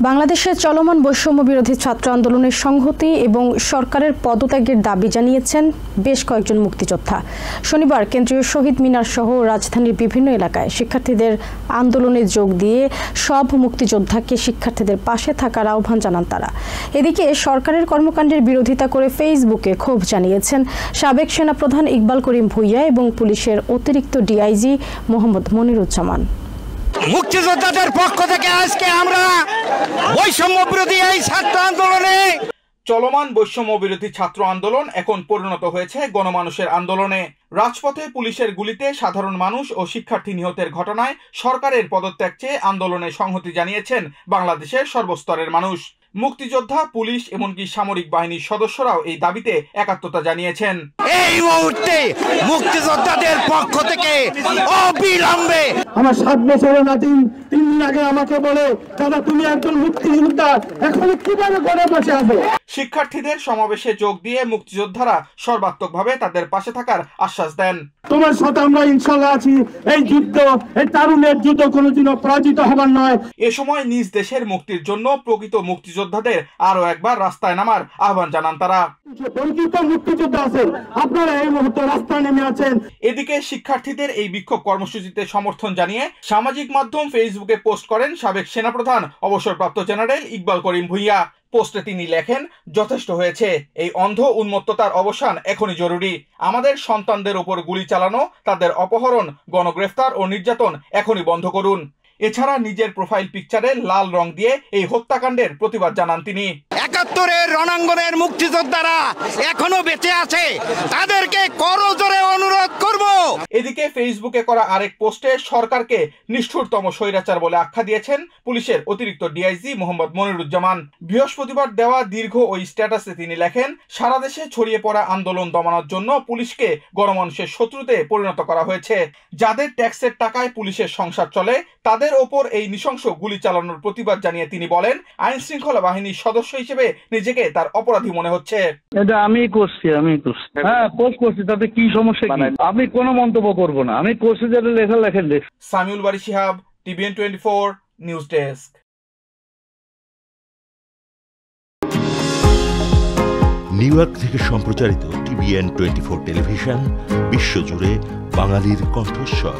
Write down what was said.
বাংলাদেশে চলমান বৈষম্য বিরোধী ছাত্র আন্দোলনের সংহতি এবং সরকারের পদত্যাগের দাবি জানিয়েছেন বেশ কয়েকজন মুক্তিযোদ্ধা। শনিবার কেন্দ্রীয় শহীদ মিনার সহ রাজধানীর বিভিন্ন এলাকায় শিক্ষার্থীদের আন্দোলনে যোগ দিয়ে সব মুক্তিযোদ্ধাকে শিক্ষার্থীদের পাশে থাকার আহ্বান জানান তারা। এদিকে সরকারের কর্মকাণ্ডের বিরোধিতা করে ফেসবুকে ক্ষোভ জানিয়েছেন সাবেক সেনাপ্রধান ইকবাল করিম ভূঁইয়া এবং পুলিশের অতিরিক্ত ডিআইজি মোহাম্মদ মনিরুজ্জামান। মুক্তিযোদ্ধাদের পক্ষ থেকে আজকে আমরা বৈষম্য বিরোধী এই ছাত্র আন্দোলনে চলমান বৈষম্য বিরোধী ছাত্র আন্দোলন এখন পরিণত হয়েছে গণমানুষের আন্দোলনে। রাজপথে পুলিশের গুলিতে সাধারণ মানুষ ও শিক্ষার্থী নিহতের ঘটনায় সরকারের পদত্যাগ চেয়ে আন্দোলনে সংহতি জানিয়েছেন বাংলাদেশের সর্বস্তরের মানুষ। মুক্তিযোদ্ধা, পুলিশ এমনকি সামরিক বাহিনীর সদস্যরাও এই দাবিতে একাত্মতা জানিয়েছেন। এই মুহূর্তে মুক্তিযোদ্ধাদের পক্ষ থেকে অবিলম্বে আমার 7 বছরের নাতি 3 দিন আগে আমাকে বলে, দাদা তুমি একজন মুক্তিযোদ্ধা, এখন কিভাবে ঘরে বসে আছো? শিক্ষার্থীদের সমাবেশে যোগ দিয়ে মুক্তিযোদ্ধারা সর্বাত্মকভাবে তাদের পাশে থাকার আশ্বাস দেন। তোমার সাথে আমরা ইনশাআল্লাহ আছি। এই যুদ্ধ, এই তারুণের যুদ্ধ কোনোদিনও পরাজিত হবার নয়। এ সময় নিজ দেশের মুক্তির জন্য প্রকৃত মুক্তিযোদ্ধাদের আরো একবার রাস্তায় নামার আহ্বান জানান তারা। মুক্তিযোদ্ধা আছেন, আপনারা এই মুহূর্তে রাস্তায় নেমে আছেন। এদিকে শিক্ষার্থীদের এই বিক্ষোভ কর্মসূচিতে সমর্থন জানিয়ে সামাজিক মাধ্যম ফেসবুকে পোস্ট করেন সাবেক সেনাপ্রধান অবসরপ্রাপ্ত জেনারেল ইকবাল করিম ভূঁইয়া। পোস্টে তিনি লেখেন, যথেষ্ট হয়েছে, এই অন্ধ উন্মত্ততার অবসান এখনই জরুরি। আমাদের সন্তানদের উপর গুলি চালানো, তাদের অপহরণ, গণগ্রেফতার ও নির্যাতন এখনই বন্ধ করুন। এছাড়া নিজের প্রোফাইল পিকচারে লাল রং দিয়ে এই হত্যাকাণ্ডের প্রতিবাদ জানান তিনি। 71-এর রণাঙ্গনের মুক্তিযোদ্ধারা এখনো বেঁচে আছে, তাদেরকে করজোরে অনুরোধ করব। এদিকে ফেসবুকে করা আরেক পোস্টে সরকারকে নিষ্ঠুরতম স্বৈরাচার বলে আখ্যা দিয়েছেন পুলিশের অতিরিক্ত ডিআইজি মোহাম্মদ মনিরুজ্জামান। বৃহস্পতিবার দেওয়া দীর্ঘ ওই স্ট্যাটাসে তিনি লেখেন, সারা দেশে ছড়িয়ে পড়া আন্দোলন দমানোর জন্য পুলিশকে গণমানুষের শত্রুতে পরিণত করা হয়েছে। যাদের ট্যাক্সের টাকায় পুলিশের সংসার চলে তাদের ওপর এই নৃশংস গুলি চালানোর প্রতিবাদ জানিয়ে তিনি বলেন, আইন শৃঙ্খলা বাহিনীর সদস্য হিসেবে নিজেকে তার অপরাধী মনে হচ্ছে। এটা আমি করছি। হ্যাঁ, পোস্ট করছি, তাতে কি সমস্যা? আমি কোনো মন্তব্য করব না। আমি করছি, যেটা লেখেন। Samiul Bari Shihab, TVN 24 news desk. New York থেকে সম্প্রচারিত TVN 24 টেলিভিশন বিশ্বজুড়ে বাঙালির কণ্ঠস্বর।